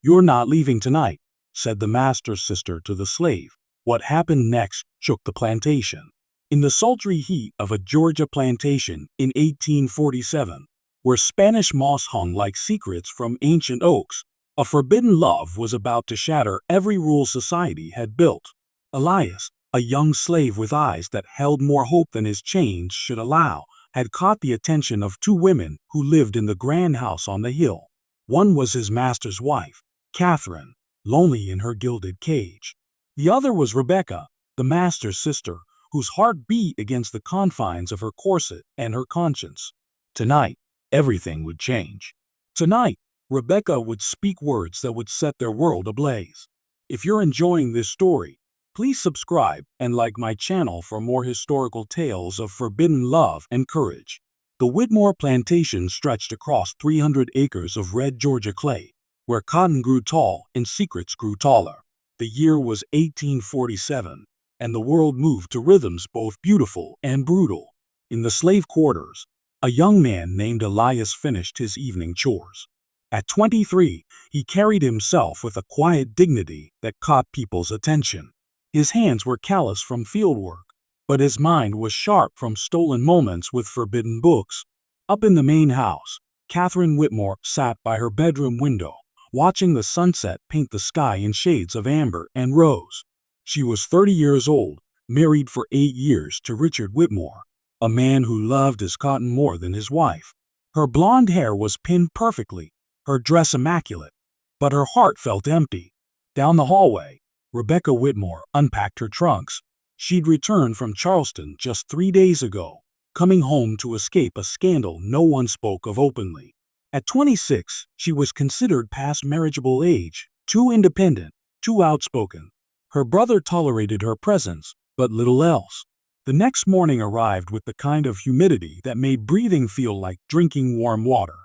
"You're not leaving tonight," said the master's sister to the slave. What happened next shook the plantation. In the sultry heat of a Georgia plantation in 1847, where Spanish moss hung like secrets from ancient oaks, a forbidden love was about to shatter every rule society had built. Elias, a young slave with eyes that held more hope than his chains should allow, had caught the attention of two women who lived in the grand house on the hill. One was his master's wife, Catherine, lonely in her gilded cage. The other was Rebecca, the master's sister, whose heart beat against the confines of her corset and her conscience. Tonight, everything would change. Tonight, Rebecca would speak words that would set their world ablaze. If you're enjoying this story, please subscribe and like my channel for more historical tales of forbidden love and courage. The Whitmore plantation stretched across 300 acres of red Georgia clay, where cotton grew tall and secrets grew taller. The year was 1847, and the world moved to rhythms both beautiful and brutal. In the slave quarters, a young man named Elias finished his evening chores. At 23, he carried himself with a quiet dignity that caught people's attention. His hands were callous from fieldwork, but his mind was sharp from stolen moments with forbidden books. Up in the main house, Catherine Whitmore sat by her bedroom window, watching the sunset paint the sky in shades of amber and rose. She was 30 years old, married for 8 years to Richard Whitmore, a man who loved his cotton more than his wife. Her blonde hair was pinned perfectly, her dress immaculate, but her heart felt empty. Down the hallway, Rebecca Whitmore unpacked her trunks. She'd returned from Charleston just 3 days ago, coming home to escape a scandal no one spoke of openly. At 26, she was considered past marriageable age, too independent, too outspoken. Her brother tolerated her presence, but little else. The next morning arrived with the kind of humidity that made breathing feel like drinking warm water.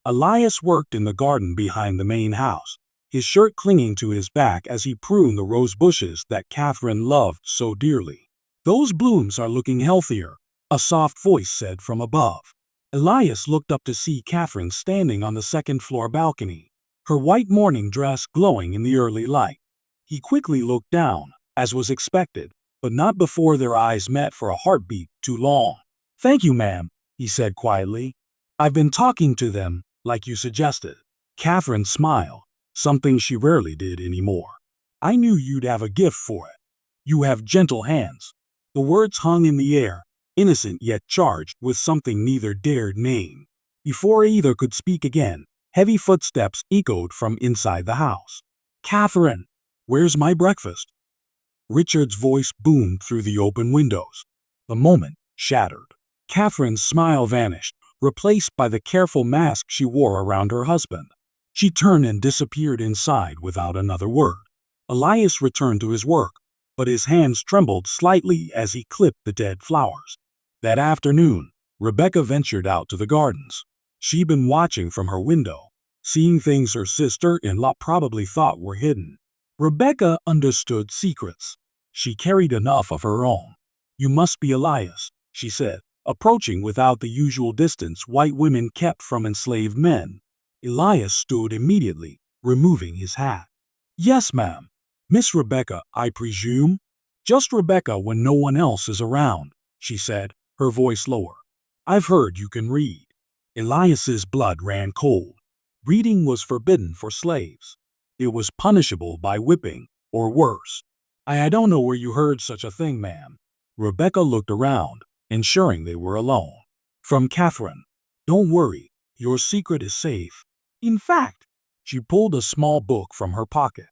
Elias worked in the garden behind the main house, his shirt clinging to his back as he pruned the rose bushes that Catherine loved so dearly. "Those blooms are looking healthier," a soft voice said from above. Elias looked up to see Catherine standing on the second-floor balcony, her white morning dress glowing in the early light. He quickly looked down, as was expected, but not before their eyes met for a heartbeat too long. "Thank you, ma'am," he said quietly. "I've been talking to them, like you suggested." Catherine smiled, something she rarely did anymore. "I knew you'd have a gift for it. You have gentle hands." The words hung in the air, innocent yet charged with something neither dared name. Before either could speak again, heavy footsteps echoed from inside the house. "Catherine, where's my breakfast?" Richard's voice boomed through the open windows. The moment shattered. Catherine's smile vanished, replaced by the careful mask she wore around her husband. She turned and disappeared inside without another word. Elias returned to his work, but his hands trembled slightly as he clipped the dead flowers. That afternoon, Rebecca ventured out to the gardens. She'd been watching from her window, seeing things her sister-in-law probably thought were hidden. Rebecca understood secrets. She carried enough of her own. "You must be Elias," she said, approaching without the usual distance white women kept from enslaved men. Elias stood immediately, removing his hat. "Yes, ma'am. Miss Rebecca, I presume?" "Just Rebecca when no one else is around," she said, her voice lower. "I've heard you can read." Elias's blood ran cold. Reading was forbidden for slaves. It was punishable by whipping, or worse. I don't know where you heard such a thing, ma'am." Rebecca looked around, ensuring they were alone. From Catherine, "Don't worry, your secret is safe. In fact," she pulled a small book from her pocket.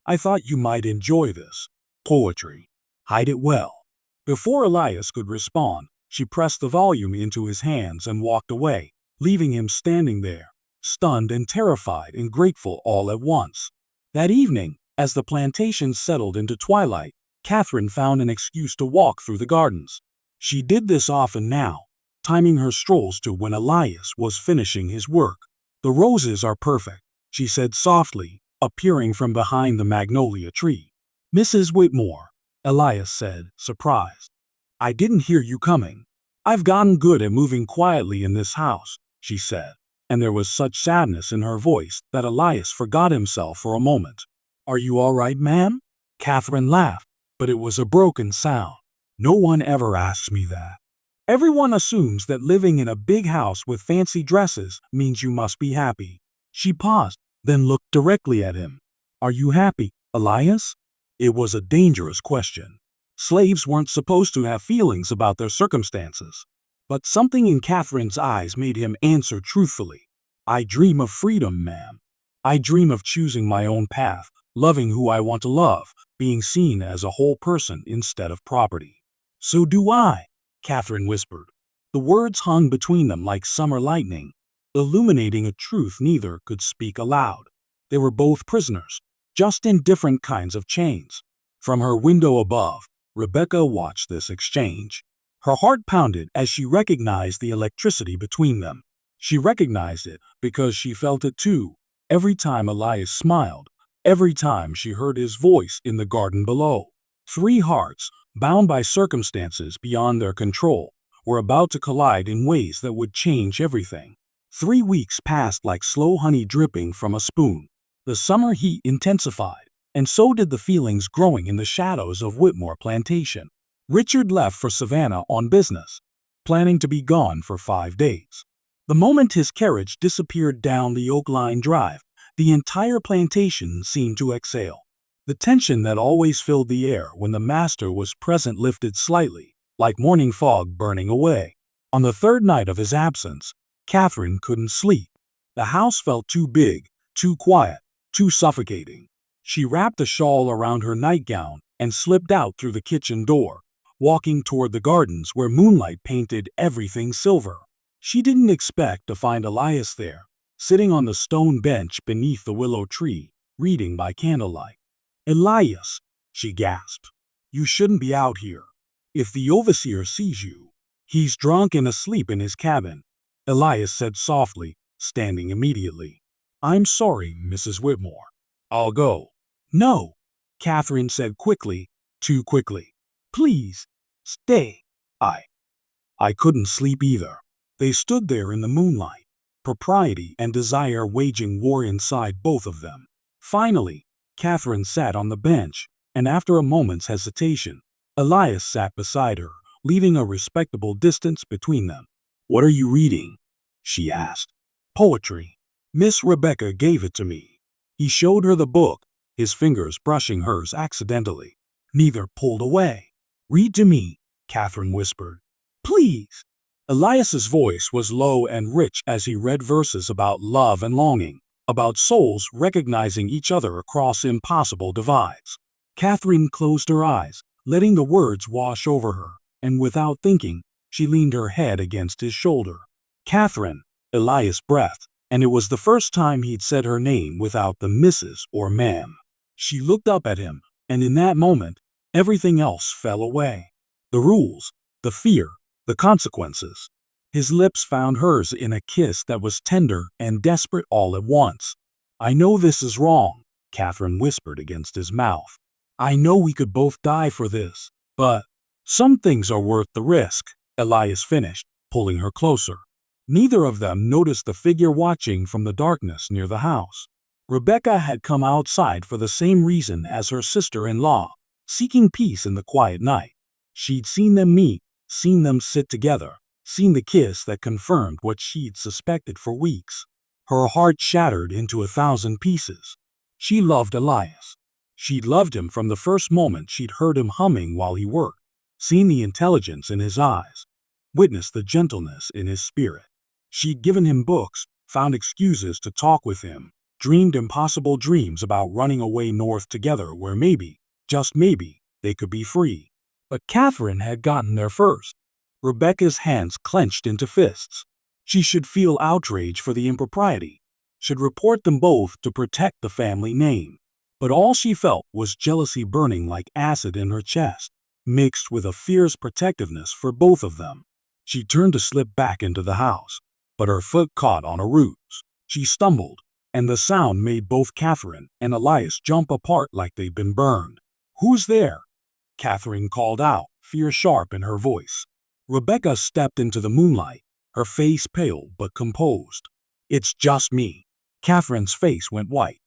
"I thought you might enjoy this. Poetry. Hide it well." Before Elias could respond, she pressed the volume into his hands and walked away, leaving him standing there, stunned and terrified and grateful all at once. That evening, as the plantation settled into twilight, Catherine found an excuse to walk through the gardens. She did this often now, timing her strolls to when Elias was finishing his work. "The roses are perfect," she said softly, appearing from behind the magnolia tree. "Mrs. Whitmore," Elias said, surprised. "I didn't hear you coming." "I've gotten good at moving quietly in this house," she said, and there was such sadness in her voice that Elias forgot himself for a moment. "Are you all right, ma'am?" Catherine laughed, but it was a broken sound. "No one ever asks me that. Everyone assumes that living in a big house with fancy dresses means you must be happy." She paused, then looked directly at him. "Are you happy, Elias?" It was a dangerous question. Slaves weren't supposed to have feelings about their circumstances. But something in Catherine's eyes made him answer truthfully. "I dream of freedom, ma'am. I dream of choosing my own path, loving who I want to love, being seen as a whole person instead of property." "So do I," Catherine whispered. The words hung between them like summer lightning, illuminating a truth neither could speak aloud. They were both prisoners, just in different kinds of chains. From her window above, Rebecca watched this exchange. Her heart pounded as she recognized the electricity between them. She recognized it because she felt it too, every time Elias smiled, every time she heard his voice in the garden below. Three hearts, bound by circumstances beyond their control, were about to collide in ways that would change everything. 3 weeks passed like slow honey dripping from a spoon. The summer heat intensified, and so did the feelings growing in the shadows of Whitmore Plantation. Richard left for Savannah on business, planning to be gone for 5 days. The moment his carriage disappeared down the Oak Line Drive, the entire plantation seemed to exhale. The tension that always filled the air when the master was present lifted slightly, like morning fog burning away. On the third night of his absence, Catherine couldn't sleep. The house felt too big, too quiet, too suffocating. She wrapped a shawl around her nightgown and slipped out through the kitchen door, walking toward the gardens where moonlight painted everything silver. She didn't expect to find Elias there, sitting on the stone bench beneath the willow tree, reading by candlelight. "Elias," she gasped, "you shouldn't be out here. If the overseer sees you, he's drunk and asleep in his cabin," Elias said softly, standing immediately. "I'm sorry, Mrs. Whitmore. I'll go." "No," Catherine said quickly, too quickly. "Please, stay." I couldn't sleep either. They stood there in the moonlight, propriety and desire waging war inside both of them. Finally, Catherine sat on the bench, and after a moment's hesitation, Elias sat beside her, leaving a respectable distance between them. "What are you reading?" she asked. "Poetry. Miss Rebecca gave it to me." He showed her the book, his fingers brushing hers accidentally. Neither pulled away. "Read to me," Catherine whispered. "Please." Elias's voice was low and rich as he read verses about love and longing, about souls recognizing each other across impossible divides. Catherine closed her eyes, letting the words wash over her, and without thinking, she leaned her head against his shoulder. "Catherine," Elias breathed, and it was the first time he'd said her name without the Mrs. or ma'am. She looked up at him, and in that moment, everything else fell away. The rules, the fear, the consequences. His lips found hers in a kiss that was tender and desperate all at once. "I know this is wrong," Catherine whispered against his mouth. "I know we could both die for this, but some things are worth the risk," Elias finished, pulling her closer. Neither of them noticed the figure watching from the darkness near the house. Rebecca had come outside for the same reason as her sister-in-law, seeking peace in the quiet night. She'd seen them meet, seen them sit together, seen the kiss that confirmed what she'd suspected for weeks. Her heart shattered into 1,000 pieces. She loved Elias. She'd loved him from the first moment she'd heard him humming while he worked, seen the intelligence in his eyes, witnessed the gentleness in his spirit. She'd given him books, found excuses to talk with him, dreamed impossible dreams about running away north together where maybe, just maybe, they could be free. But Catherine had gotten there first. Rebecca's hands clenched into fists. She should feel outrage for the impropriety, should report them both to protect the family name. But all she felt was jealousy burning like acid in her chest, mixed with a fierce protectiveness for both of them. She turned to slip back into the house, but her foot caught on a root. She stumbled, and the sound made both Catherine and Elias jump apart like they'd been burned. "Who's there?" Catherine called out, fear sharp in her voice. Rebecca stepped into the moonlight, her face pale but composed. It's just me. Catherine's face went white.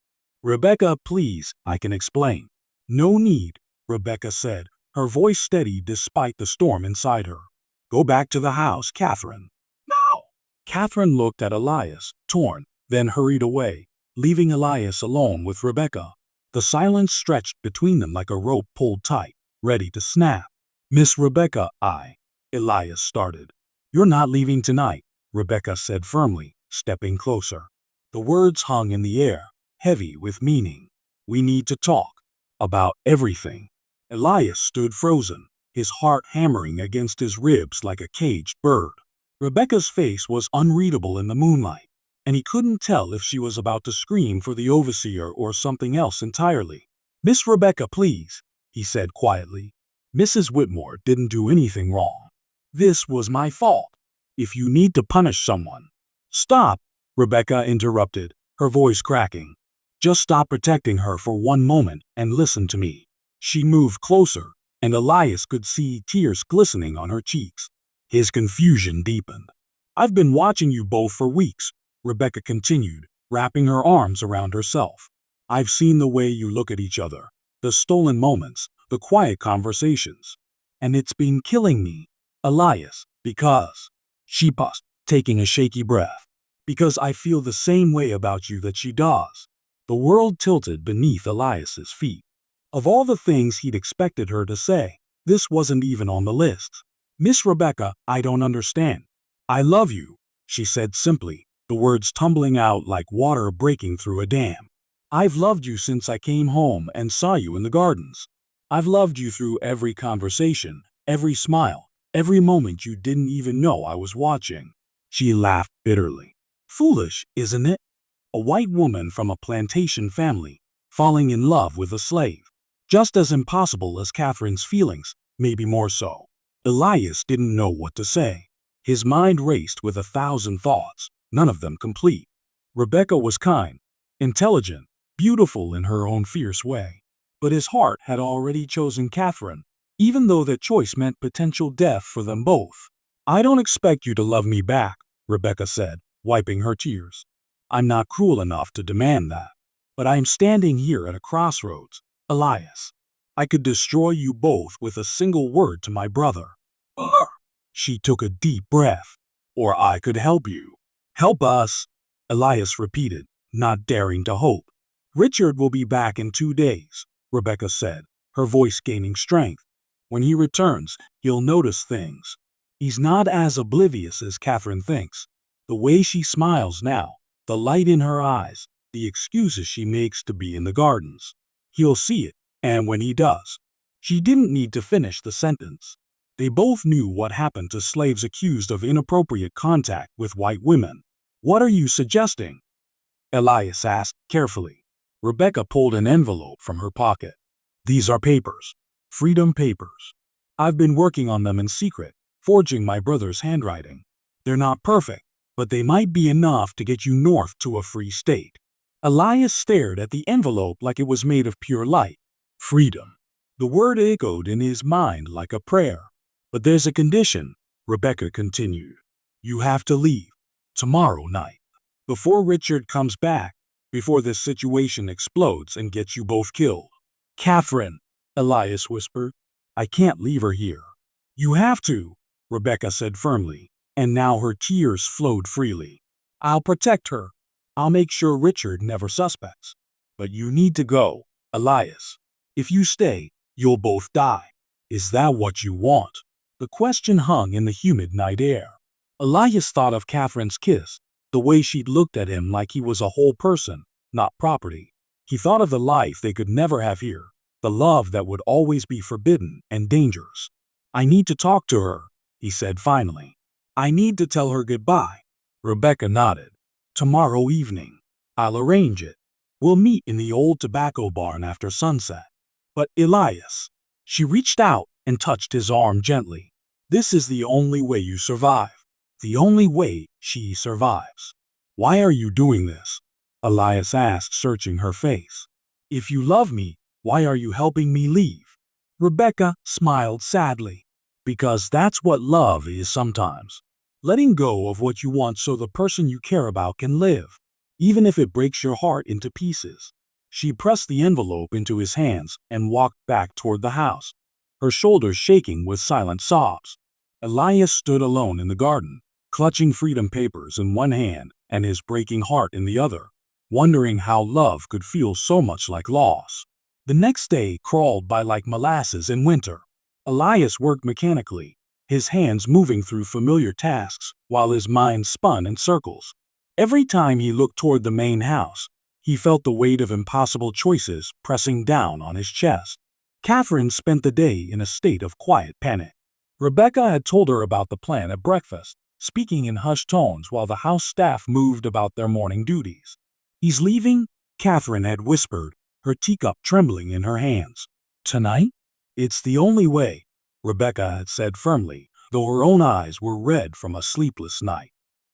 Rebecca, please, I can explain. No need, Rebecca said, her voice steady despite the storm inside her. Go back to the house, Catherine. No! Catherine looked at Elias, torn, then hurried away, leaving Elias alone with Rebecca. The silence stretched between them like a rope pulled tight, ready to snap. Miss Rebecca, Elias started. You're not leaving tonight, Rebecca said firmly, stepping closer. The words hung in the air, heavy with meaning. We need to talk. About everything. Elias stood frozen, his heart hammering against his ribs like a caged bird. Rebecca's face was unreadable in the moonlight, and he couldn't tell if she was about to scream for the overseer or something else entirely. Miss Rebecca, please, he said quietly. Mrs. Whitmore didn't do anything wrong. This was my fault. If you need to punish someone. Stop, Rebecca interrupted, her voice cracking. Just stop protecting her for one moment and listen to me. She moved closer, and Elias could see tears glistening on her cheeks. His confusion deepened. I've been watching you both for weeks, Rebecca continued, wrapping her arms around herself. I've seen the way you look at each other, the stolen moments, the quiet conversations. And it's been killing me, Elias, because, she paused, taking a shaky breath, because I feel the same way about you that she does. The world tilted beneath Elias's feet. Of all the things he'd expected her to say, this wasn't even on the list. Miss Rebecca, I don't understand. I love you, she said simply, the words tumbling out like water breaking through a dam. I've loved you since I came home and saw you in the gardens. I've loved you through every conversation, every smile, every moment you didn't even know I was watching. She laughed bitterly. Foolish, isn't it? A white woman from a plantation family, falling in love with a slave. Just as impossible as Catherine's feelings, maybe more so. Elias didn't know what to say. His mind raced with 1,000 thoughts, none of them complete. Rebecca was kind, intelligent, beautiful in her own fierce way. But his heart had already chosen Catherine, even though that choice meant potential death for them both. I don't expect you to love me back, Rebecca said, wiping her tears. I'm not cruel enough to demand that. But I'm standing here at a crossroads, Elias. I could destroy you both with a single word to my brother. She took a deep breath. Or I could help you. Help us, Elias repeated, not daring to hope. Richard will be back in 2 days, Rebecca said, her voice gaining strength. When he returns, he'll notice things. He's not as oblivious as Catherine thinks. The way she smiles now, the light in her eyes, the excuses she makes to be in the gardens. He'll see it, and when he does. She didn't need to finish the sentence. They both knew what happened to slaves accused of inappropriate contact with white women. What are you suggesting? Elias asked carefully. Rebecca pulled an envelope from her pocket. These are papers. Freedom papers. I've been working on them in secret, forging my brother's handwriting. They're not perfect, but they might be enough to get you north to a free state. Elias stared at the envelope like it was made of pure light. Freedom. The word echoed in his mind like a prayer. But there's a condition, Rebecca continued. You have to leave. Tomorrow night. Before Richard comes back. Before this situation explodes and gets you both killed. Catherine, Elias whispered. I can't leave her here. You have to, Rebecca said firmly, and now her tears flowed freely. I'll protect her. I'll make sure Richard never suspects. But you need to go, Elias. If you stay, you'll both die. Is that what you want? The question hung in the humid night air. Elias thought of Catherine's kiss, the way she'd looked at him like he was a whole person, not property. He thought of the life they could never have here, the love that would always be forbidden and dangerous. I need to talk to her, he said finally. I need to tell her goodbye. Rebecca nodded. Tomorrow evening. I'll arrange it. We'll meet in the old tobacco barn after sunset. But Elias. She reached out and touched his arm gently. This is the only way you survive. The only way she survives. Why are you doing this? Elias asked, searching her face. If you love me, why are you helping me leave? Rebecca smiled sadly. Because that's what love is sometimes. letting go of what you want so the person you care about can live, even if it breaks your heart into pieces. She pressed the envelope into his hands and walked back toward the house, her shoulders shaking with silent sobs. Elias stood alone in the garden, clutching freedom papers in one hand and his breaking heart in the other, wondering how love could feel so much like loss. The next day crawled by like molasses in winter. Elias worked mechanically, his hands moving through familiar tasks while his mind spun in circles. Every time he looked toward the main house, he felt the weight of impossible choices pressing down on his chest. Catherine spent the day in a state of quiet panic. Rebecca had told her about the plan at breakfast, speaking in hushed tones while the house staff moved about their morning duties. "He's leaving?" Catherine had whispered, her teacup trembling in her hands. "Tonight?" "It's the only way," Rebecca had said firmly, though her own eyes were red from a sleepless night.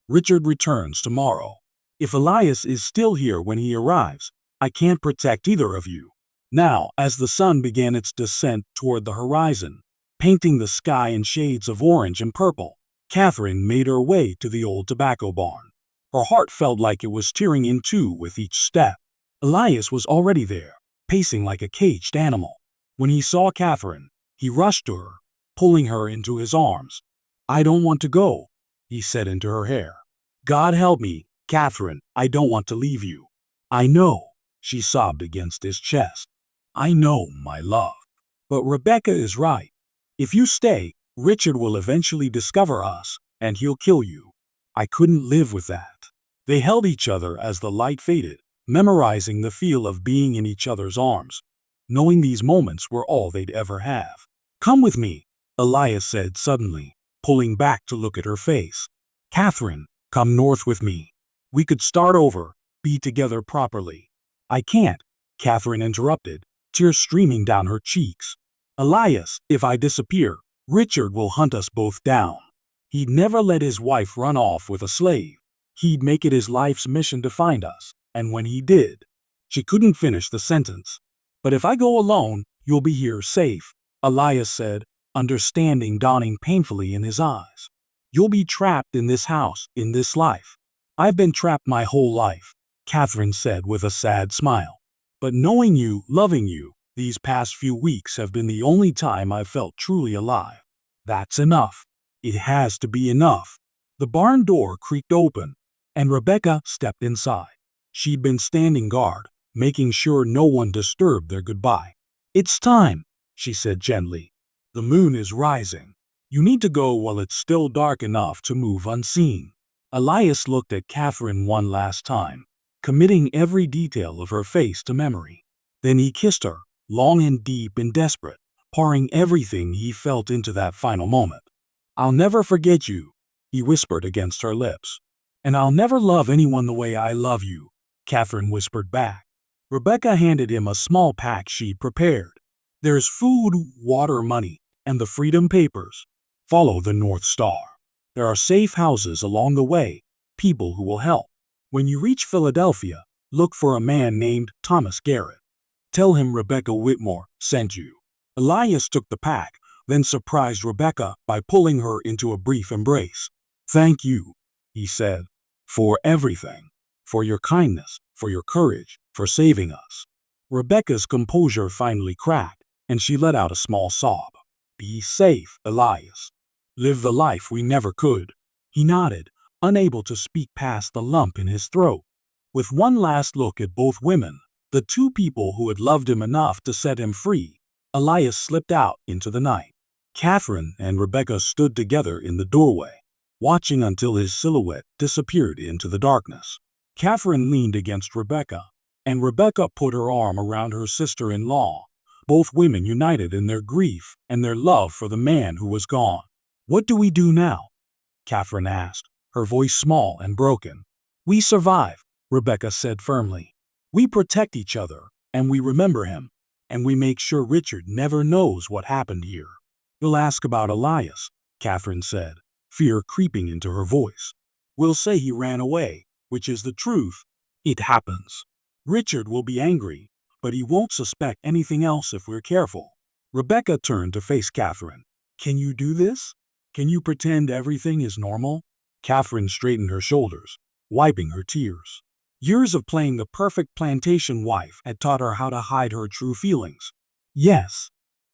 "Richard returns tomorrow. If Elias is still here when he arrives, I can't protect either of you." Now, as the sun began its descent toward the horizon, painting the sky in shades of orange and purple, Catherine made her way to the old tobacco barn. Her heart felt like it was tearing in two with each step. Elias was already there, pacing like a caged animal. When he saw Catherine, he rushed to her, pulling her into his arms. "I don't want to go," he said into her hair. "God help me, Catherine, I don't want to leave you." "I know," she sobbed against his chest. "I know, my love. But Rebecca is right. If you stay, Richard will eventually discover us, and he'll kill you." I couldn't live with that. They held each other as the light faded, memorizing the feel of being in each other's arms, knowing these moments were all they'd ever have. "Come with me," Elias said suddenly, pulling back to look at her face. "Catherine, come north with me. We could start over, be together properly." "I can't," Catherine interrupted, tears streaming down her cheeks. "Elias, if I disappear, Richard will hunt us both down. He'd never let his wife run off with a slave. He'd make it his life's mission to find us, and when he did—" She couldn't finish the sentence. "But if I go alone, you'll be here safe," Elias said, understanding dawning painfully in his eyes. "You'll be trapped in this house, in this life." "I've been trapped my whole life," Catherine said with a sad smile. "But knowing you, loving you, these past few weeks have been the only time I've felt truly alive. That's enough. It has to be enough." The barn door creaked open, and Rebecca stepped inside. She'd been standing guard, making sure no one disturbed their goodbye. "It's time," she said gently. "The moon is rising. You need to go while it's still dark enough to move unseen." Elias looked at Catherine one last time, committing every detail of her face to memory. Then he kissed her, long and deep and desperate, pouring everything he felt into that final moment. "I'll never forget you," he whispered against her lips. "And I'll never love anyone the way I love you," Catherine whispered back. Rebecca handed him a small pack she'd prepared. "There's food, water, money, and the freedom papers. Follow the North Star. There are safe houses along the way, people who will help. When you reach Philadelphia, look for a man named Thomas Garrett. Tell him Rebecca Whitmore sent you." Elias took the pack, then surprised Rebecca by pulling her into a brief embrace. "Thank you," he said, "for everything. For your kindness, for your courage, for saving us." Rebecca's composure finally cracked, and she let out a small sob. "Be safe, Elias. Live the life we never could." He nodded, unable to speak past the lump in his throat. With one last look at both women, the two people who had loved him enough to set him free, Elias slipped out into the night. Catherine and Rebecca stood together in the doorway, watching until his silhouette disappeared into the darkness. Catherine leaned against Rebecca, and Rebecca put her arm around her sister-in-law, both women united in their grief and their love for the man who was gone. "What do we do now?" Catherine asked, her voice small and broken. "We survive," Rebecca said firmly. "We protect each other, and we remember him, and we make sure Richard never knows what happened here." "We'll ask about Elias," Catherine said, fear creeping into her voice. "We'll say he ran away, which is the truth. It happens. Richard will be angry, but he won't suspect anything else if we're careful." Rebecca turned to face Catherine. "Can you do this? Can you pretend everything is normal?" Catherine straightened her shoulders, wiping her tears. Years of playing the perfect plantation wife had taught her how to hide her true feelings. "Yes,"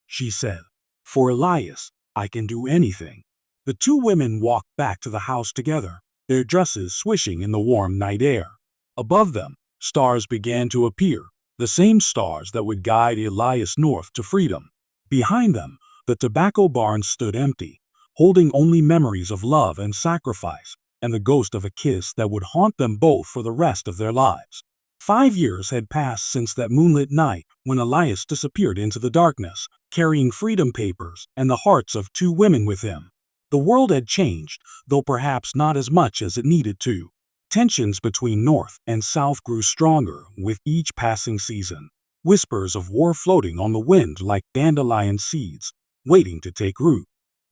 she said. "For Elias, I can do anything." The two women walked back to the house together, their dresses swishing in the warm night air. Above them, stars began to appear, the same stars that would guide Elias north to freedom. Behind them, the tobacco barn stood empty, holding only memories of love and sacrifice, and the ghost of a kiss that would haunt them both for the rest of their lives. 5 years had passed since that moonlit night when Elias disappeared into the darkness, carrying freedom papers and the hearts of two women with him. The world had changed, though perhaps not as much as it needed to. Tensions between North and South grew stronger with each passing season, whispers of war floating on the wind like dandelion seeds, waiting to take root.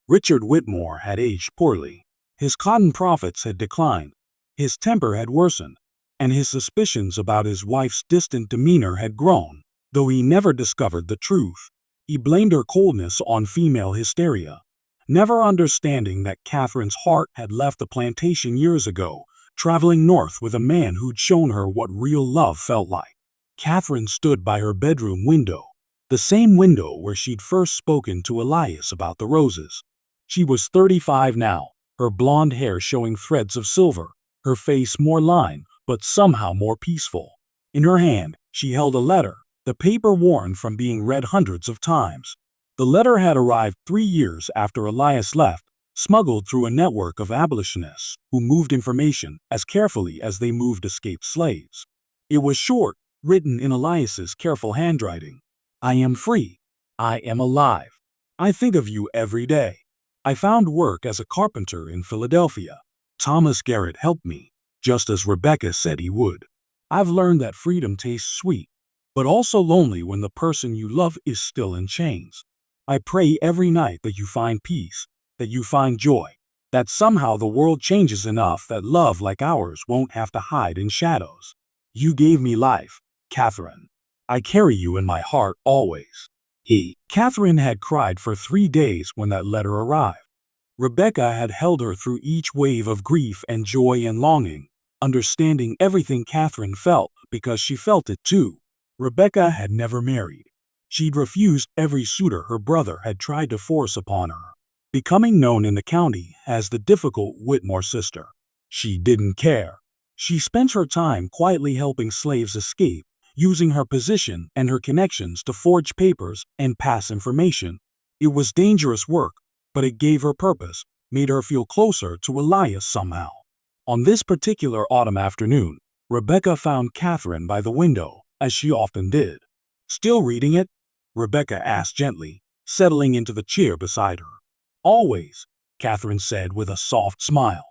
Richard Whitmore had aged poorly. His cotton profits had declined, his temper had worsened, and his suspicions about his wife's distant demeanor had grown, though he never discovered the truth. He blamed her coldness on female hysteria, never understanding that Catherine's heart had left the plantation years ago, traveling north with a man who'd shown her what real love felt like. Catherine stood by her bedroom window, the same window where she'd first spoken to Elias about the roses. She was 35 now, her blonde hair showing threads of silver, her face more lined, but somehow more peaceful. In her hand, she held a letter, the paper worn from being read hundreds of times. The letter had arrived 3 years after Elias left, smuggled through a network of abolitionists who moved information as carefully as they moved escaped slaves. It was short, written in Elias's careful handwriting. "I am free. I am alive. I think of you every day. I found work as a carpenter in Philadelphia. Thomas Garrett helped me, just as Rebecca said he would. I've learned that freedom tastes sweet, but also lonely when the person you love is still in chains. I pray every night that you find peace, that you find joy, that somehow the world changes enough that love like ours won't have to hide in shadows. You gave me life, Catherine. I carry you in my heart always." Catherine had cried for 3 days when that letter arrived. Rebecca had held her through each wave of grief and joy and longing, understanding everything Catherine felt because she felt it too. Rebecca had never married. She'd refused every suitor her brother had tried to force upon her, becoming known in the county as the difficult Whitmore sister. She didn't care. She spent her time quietly helping slaves escape, using her position and her connections to forge papers and pass information. It was dangerous work, but it gave her purpose, made her feel closer to Elias somehow. On this particular autumn afternoon, Rebecca found Catherine by the window, as she often did. "Still reading it?" Rebecca asked gently, settling into the chair beside her. "Always," Catherine said with a soft smile.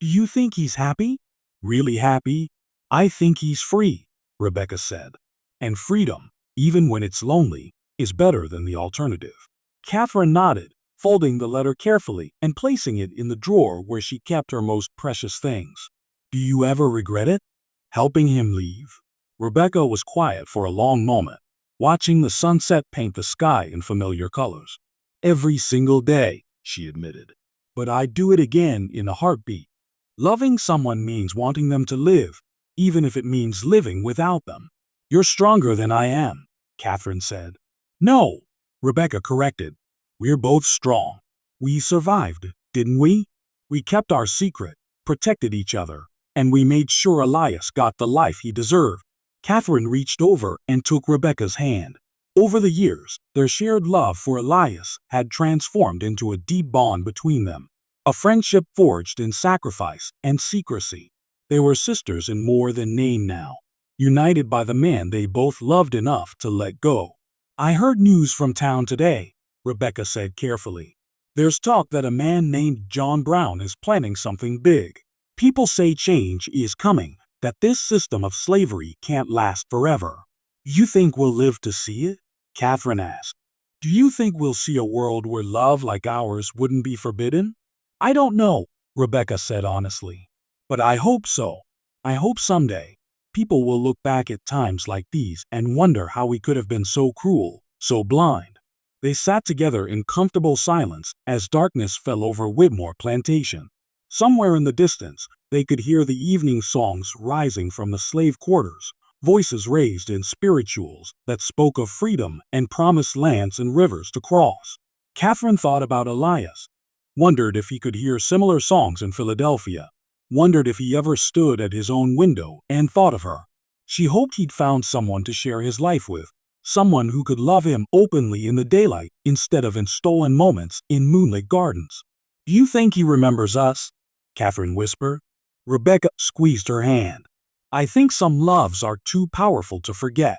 "Do you think he's happy?" "Really happy? I think he's free," Rebecca said. "And freedom, even when it's lonely, is better than the alternative." Catherine nodded, folding the letter carefully and placing it in the drawer where she kept her most precious things. "Do you ever regret it? Helping him leave?" Rebecca was quiet for a long moment, watching the sunset paint the sky in familiar colors. "Every single day," she admitted. "But I'd do it again in a heartbeat. Loving someone means wanting them to live, even if it means living without them." "You're stronger than I am," Catherine said. "No," Rebecca corrected. "We're both strong. We survived, didn't we? We kept our secret, protected each other, and we made sure Elias got the life he deserved." Catherine reached over and took Rebecca's hand. Over the years, their shared love for Elias had transformed into a deep bond between them, a friendship forged in sacrifice and secrecy. They were sisters in more than name now, united by the man they both loved enough to let go. "I heard news from town today," Rebecca said carefully. "There's talk that a man named John Brown is planning something big. People say change is coming, that this system of slavery can't last forever." "You think we'll live to see it?" Catherine asked. "Do you think we'll see a world where love like ours wouldn't be forbidden?" "I don't know," Rebecca said honestly. "But I hope so. I hope someday people will look back at times like these and wonder how we could have been so cruel, so blind." They sat together in comfortable silence as darkness fell over Whitmore Plantation. Somewhere in the distance, they could hear the evening songs rising from the slave quarters, voices raised in spirituals that spoke of freedom and promised lands and rivers to cross. Catherine thought about Elias, wondered if he could hear similar songs in Philadelphia, wondered if he ever stood at his own window and thought of her. She hoped he'd found someone to share his life with, someone who could love him openly in the daylight instead of in stolen moments in moonlit gardens. "Do you think he remembers us?" Catherine whispered. Rebecca squeezed her hand. "I think some loves are too powerful to forget.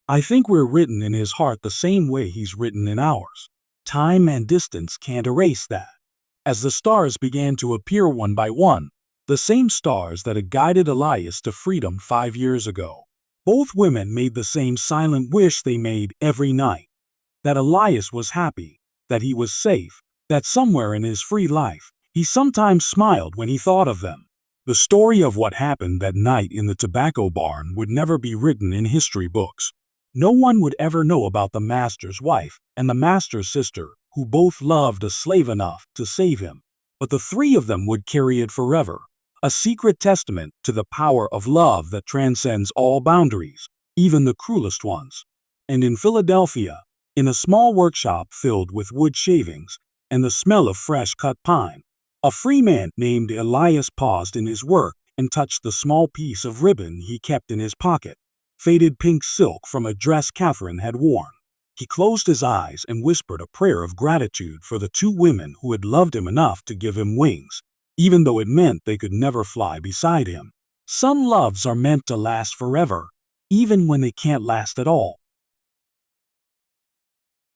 I think we're written in his heart the same way he's written in ours. Time and distance can't erase that." As the stars began to appear one by one, the same stars that had guided Elias to freedom 5 years ago, both women made the same silent wish they made every night: that Elias was happy, that he was safe, that somewhere in his free life, he sometimes smiled when he thought of them. The story of what happened that night in the tobacco barn would never be written in history books. No one would ever know about the master's wife and the master's sister, who both loved a slave enough to save him. But the three of them would carry it forever, a secret testament to the power of love that transcends all boundaries, even the cruelest ones. And in Philadelphia, in a small workshop filled with wood shavings and the smell of fresh cut pine, a free man named Elias paused in his work and touched the small piece of ribbon he kept in his pocket, faded pink silk from a dress Catherine had worn. He closed his eyes and whispered a prayer of gratitude for the two women who had loved him enough to give him wings, even though it meant they could never fly beside him. Some loves are meant to last forever, even when they can't last at all.